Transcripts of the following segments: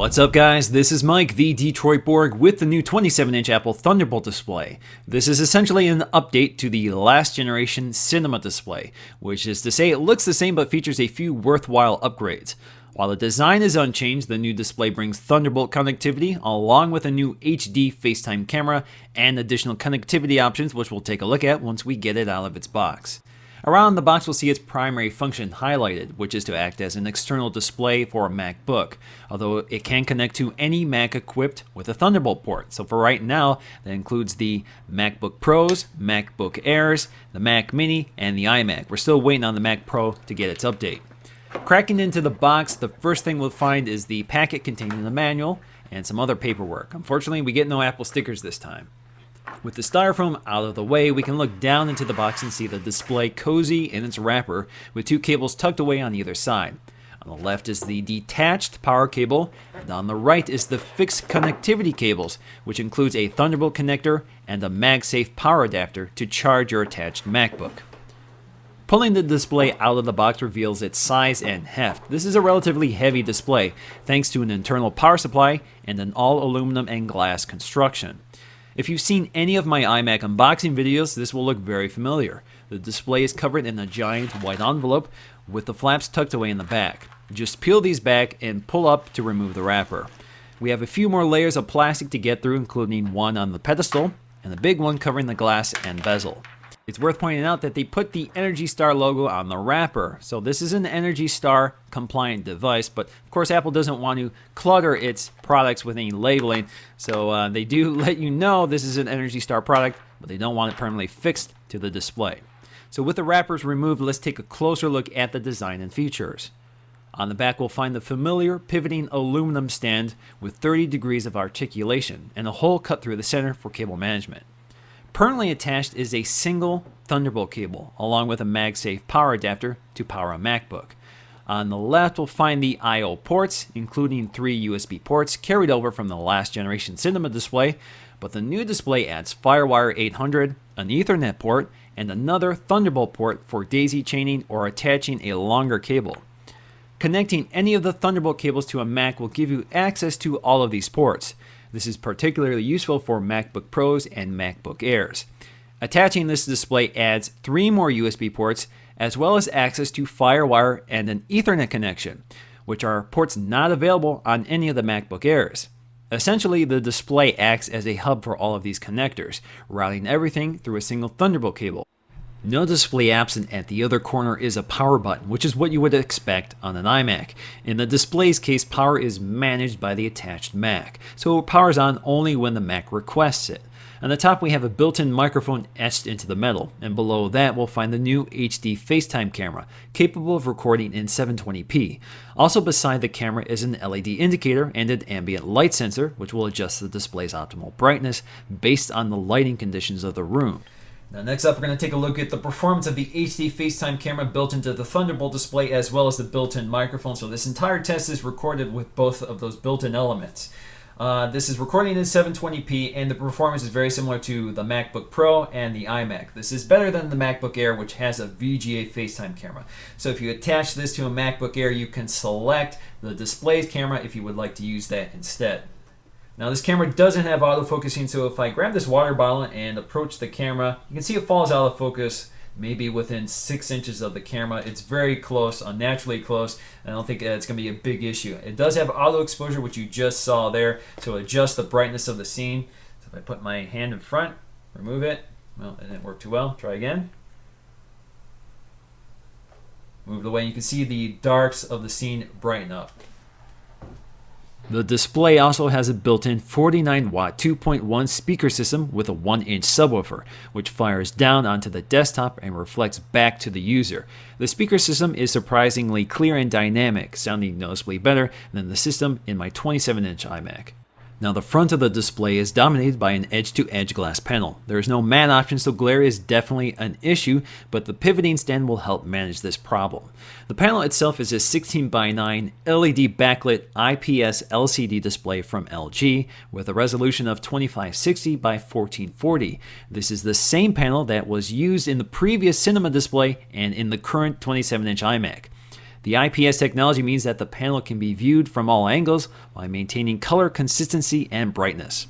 What's up guys, this is Mike, the Detroit Borg, with the new 27-inch Apple Thunderbolt display. This is essentially an update to the last generation cinema display, which is to say it looks the same but features a few worthwhile upgrades. While the design is unchanged, the new display brings Thunderbolt connectivity along with a new HD FaceTime camera and additional connectivity options, which we'll take a look at once we get it out of its box. Around the box we'll see its primary function highlighted, which is to act as an external display for a MacBook, although it can connect to any Mac equipped with a Thunderbolt port. So for right now, that includes the MacBook Pros, MacBook Airs, the Mac Mini, and the iMac. We're still waiting on the Mac Pro to get its update. Cracking into the box, the first thing we'll find is the packet containing the manual and some other paperwork. Unfortunately, we get no Apple stickers this time. With the styrofoam out of the way, we can look down into the box and see the display cozy in its wrapper with two cables tucked away on either side. On the left is the detached power cable, and on the right is the fixed connectivity cables, which includes a Thunderbolt connector and a MagSafe power adapter to charge your attached MacBook. Pulling the display out of the box reveals its size and heft. This is a relatively heavy display, thanks to an internal power supply and an all aluminum and glass construction. If you've seen any of my iMac unboxing videos, this will look very familiar. The display is covered in a giant white envelope with the flaps tucked away in the back. Just peel these back and pull up to remove the wrapper. We have a few more layers of plastic to get through, including one on the pedestal and a big one covering the glass and bezel. It's worth pointing out that they put the Energy Star logo on the wrapper, so this is an Energy Star compliant device, but of course Apple doesn't want to clutter its products with any labeling, so they do let you know this is an Energy Star product, but they don't want it permanently fixed to the display. So with the wrappers removed, let's take a closer look at the design and features. On the back we'll find the familiar pivoting aluminum stand with 30 degrees of articulation and a hole cut through the center for cable management. Permanently attached is a single Thunderbolt cable, along with a MagSafe power adapter to power a MacBook. On the left, we'll find the I/O ports, including 3 USB ports carried over from the last generation cinema display, but the new display adds FireWire 800, an Ethernet port, and another Thunderbolt port for daisy chaining or attaching a longer cable. Connecting any of the Thunderbolt cables to a Mac will give you access to all of these ports. This is particularly useful for MacBook Pros and MacBook Airs. Attaching this display adds 3 more USB ports, as well as access to FireWire and an Ethernet connection, which are ports not available on any of the MacBook Airs. Essentially, the display acts as a hub for all of these connectors, routing everything through a single Thunderbolt cable. Noticeably absent at the other corner is a power button, which is what you would expect on an iMac. In the display's case, power is managed by the attached Mac, so it powers on only when the Mac requests it. On the top we have a built-in microphone etched into the metal, and below that we'll find the new HD FaceTime camera, capable of recording in 720p. Also beside the camera is an LED indicator and an ambient light sensor, which will adjust the display's optimal brightness based on the lighting conditions of the room. Now next up we're going to take a look at the performance of the HD FaceTime camera built into the Thunderbolt display, as well as the built-in microphone. So this entire test is recorded with both of those built-in elements. This is recording in 720p, and the performance is very similar to the MacBook Pro and the iMac. This is better than the MacBook Air, which has a VGA FaceTime camera. So if you attach this to a MacBook Air, you can select the display's camera if you would like to use that instead. Now this camera doesn't have autofocusing, so if I grab this water bottle and approach the camera, you can see it falls out of focus maybe within 6 inches of the camera. It's very close, unnaturally close. I don't think it's going to be a big issue. It does have auto exposure, which you just saw there, so adjust the brightness of the scene. So if I put my hand in front, remove it, well, it didn't work too well. Try again. Move it away, and you can see the darks of the scene brighten up. The display also has a built-in 49-watt 2.1 speaker system with a 1-inch subwoofer, which fires down onto the desktop and reflects back to the user. The speaker system is surprisingly clear and dynamic, sounding noticeably better than the system in my 27-inch iMac. Now the front of the display is dominated by an edge-to-edge glass panel. There is no matte option, so glare is definitely an issue, but the pivoting stand will help manage this problem. The panel itself is a 16:9 LED backlit IPS LCD display from LG with a resolution of 2560 by 1440. This is the same panel that was used in the previous cinema display and in the current 27-inch iMac. The IPS technology means that the panel can be viewed from all angles while maintaining color consistency and brightness.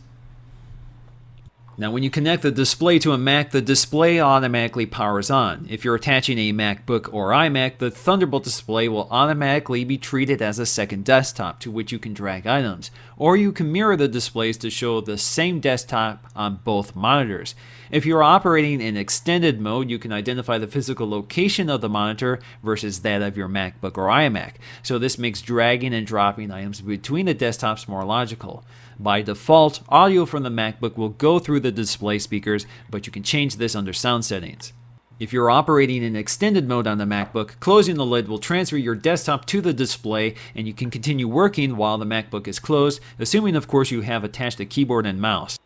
Now, when you connect the display to a Mac, the display automatically powers on. If you're attaching a MacBook or iMac, the Thunderbolt display will automatically be treated as a second desktop to which you can drag items, or you can mirror the displays to show the same desktop on both monitors. If you're operating in extended mode, you can identify the physical location of the monitor versus that of your MacBook or iMac, so this makes dragging and dropping items between the desktops more logical. By default, audio from the MacBook will go through the display speakers, but you can change this under sound settings. If you're operating in extended mode on the MacBook, closing the lid will transfer your desktop to the display and you can continue working while the MacBook is closed, assuming of course you have attached a keyboard and mouse.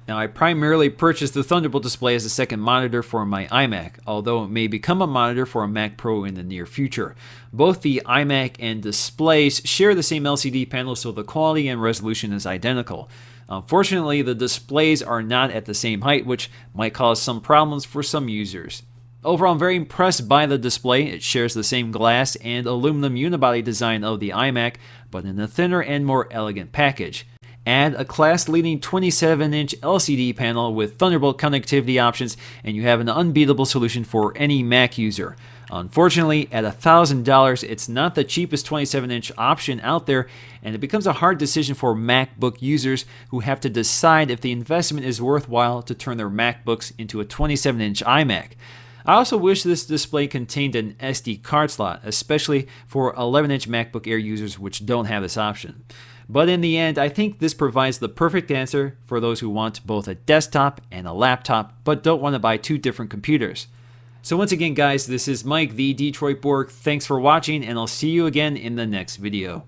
Now, I primarily purchased the Thunderbolt display as a second monitor for my iMac, although it may become a monitor for a Mac Pro in the near future. Both the iMac and displays share the same LCD panel, so the quality and resolution is identical. Unfortunately, the displays are not at the same height, which might cause some problems for some users. Overall, I'm very impressed by the display. It shares the same glass and aluminum unibody design of the iMac, but in a thinner and more elegant package. Add a class-leading 27-inch LCD panel with Thunderbolt connectivity options, and you have an unbeatable solution for any Mac user. Unfortunately, at $1,000, it's not the cheapest 27-inch option out there, and it becomes a hard decision for MacBook users who have to decide if the investment is worthwhile to turn their MacBooks into a 27-inch iMac. I also wish this display contained an SD card slot, especially for 11-inch MacBook Air users which don't have this option. But in the end, I think this provides the perfect answer for those who want both a desktop and a laptop, but don't want to buy two different computers. So once again, guys, this is Mike, the Detroit Borg. Thanks for watching, and I'll see you again in the next video.